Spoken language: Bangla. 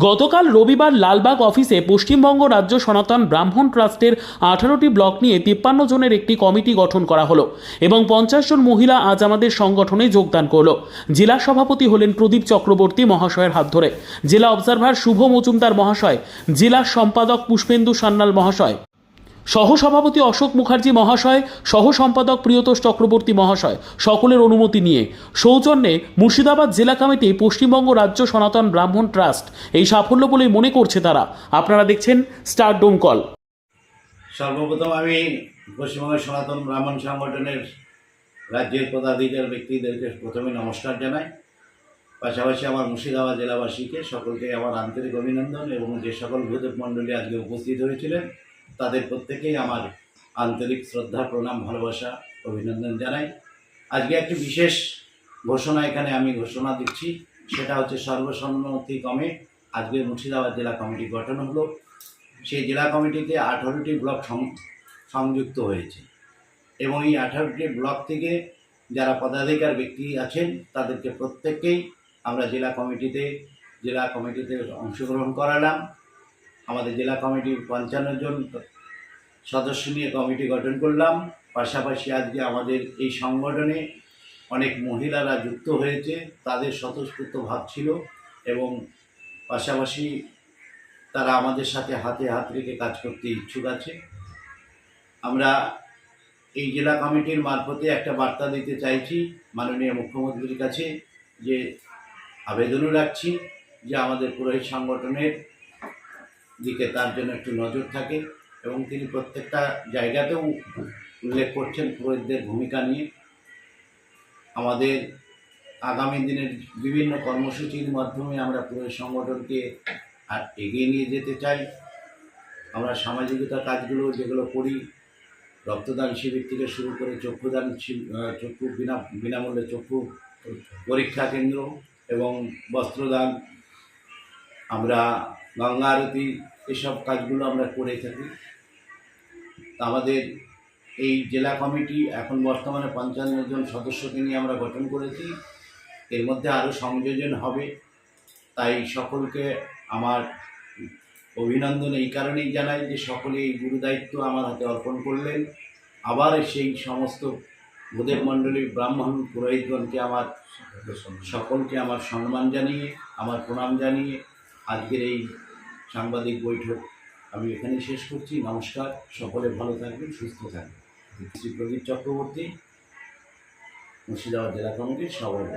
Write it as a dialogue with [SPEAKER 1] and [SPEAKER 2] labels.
[SPEAKER 1] গতকাল রবিবার লালবাগ অফিসে পশ্চিমবঙ্গ রাজ্য সনাতন ব্রাহ্মণ ট্রাস্টের 18টি ব্লক নিয়ে 53 জনের একটি কমিটি গঠন করা হলো এবং 50 জন মহিলা আজ আমাদের সংগঠনে যোগদান করলো। জেলা সভাপতি হলেন প্রদীপ চক্রবর্তী মহাশয়ের হাত ধরে, জেলা অবজারভার শুভ মজুমদার মহাশয়, জেলা সম্পাদক পুষ্পেন্দু সান্যাল মহাশয়, সহসভাপতি অশোক মুখার্জি মহাশয়, সহ সম্পাদক প্রিয়তোষ চক্রবর্তী মহাশয় সকলের অনুমতি নিয়ে সৌজন্যে মুর্শিদাবাদ জেলা কমিটি পশ্চিমবঙ্গ রাজ্য সনাতন ব্রাহ্মণ ট্রাস্ট এই সাফল্য বলেই মনে করছে তারা। আপনারা দেখছেন স্টার ডোমকল।
[SPEAKER 2] সর্বপ্রথম আমি পশ্চিমবঙ্গের সনাতন ব্রাহ্মণ সংগঠনের রাজ্যের পদাধিকার ব্যক্তিদেরকে প্রথমে নমস্কার জানাই। পাশাপাশি আমার মুর্শিদাবাদ জেলাবাসীকে সকলকে আমার আন্তরিক অভিনন্দন এবং যে সকল গুরুদেব মণ্ডলী আজকে উপস্থিত হয়েছিলেন তাদের প্রত্যেকেই আমার আন্তরিক শ্রদ্ধা, প্রণাম, ভালোবাসা, অভিনন্দন জানাই। আজকে একটি বিশেষ ঘোষণা এখানে আমি ঘোষণা দিচ্ছি, সেটা হচ্ছে সর্বসম্মতিক্রমে আজকে মুর্শিদাবাদ জেলা কমিটি গঠন হলো। সেই জেলা কমিটিতে 18টি ব্লক সংযুক্ত হয়েছে এবং এই 18টি ব্লক থেকে যারা পদাধিকার ব্যক্তি আছেন তাদেরকে প্রত্যেককেই আমরা জেলা কমিটিতে অংশগ্রহণ করালাম। আমাদের জেলা কমিটির 55 জন সদস্য নিয়ে কমিটি গঠন করলাম। পাশাপাশি আজকে আমাদের এই সংগঠনে অনেক মহিলারা যুক্ত হয়েছে, তাদের স্বতঃস্ফূর্ত ভাব ছিল এবং পাশাপাশি তারা আমাদের সাথে হাতে হাত রেখে কাজ করতে ইচ্ছুক আছে। আমরা এই জেলা কমিটির মারফতে একটা বার্তা দিতে চাইছি মাননীয় মুখ্যমন্ত্রীর কাছে, যে আবেদনও রাখছি যে আমাদের পুরোহিত সংগঠনের দিকে তার জন্য একটু নজর থাকে এবং তিনি প্রত্যেকটা জায়গাতেও উল্লেখ করছেন পুরোহিতদের ভূমিকা নিয়ে। আমাদের আগামী দিনের বিভিন্ন কর্মসূচির মাধ্যমে আমরা পুরোহিত সংগঠনকে আর এগিয়ে নিয়ে যেতে চাই। আমরা সামাজিকতা কাজগুলো যেগুলো করি, রক্তদান শিবির থেকে শুরু করে চক্ষুদান, চক্ষু বিনামূল্যে চক্ষু পরীক্ষা কেন্দ্র এবং বস্ত্রদান, আমরা গঙ্গা আরতি, এসব কাজগুলো আমরা করে থাকি। আমাদের এই জেলা কমিটি এখন বর্তমানে 55 জন সদস্যকে নিয়ে আমরা গঠন করেছি, এর মধ্যে আরও সংযোজন হবে। তাই সকলকে আমার অভিনন্দন এই কারণেই জানাই যে সকলে এই গুরুদায়িত্ব আমার হাতে অর্পণ করলেন। আবার সেই সমস্ত গুরুদেব মণ্ডলী ব্রাহ্মণ পুরোহিতগণকে আমার সকলকে আমার সম্মান জানিয়ে, আমার প্রণাম জানিয়ে আজকের এই সাংবাদিক বৈঠক আমি এখানেই শেষ করছি। নমস্কার, সকলে ভালো থাকবেন, সুস্থ থাকবেন। শ্রী প্রদীপ চক্রবর্তী, মুর্শিদাবাদ জেলা কমিটির সভাপতি।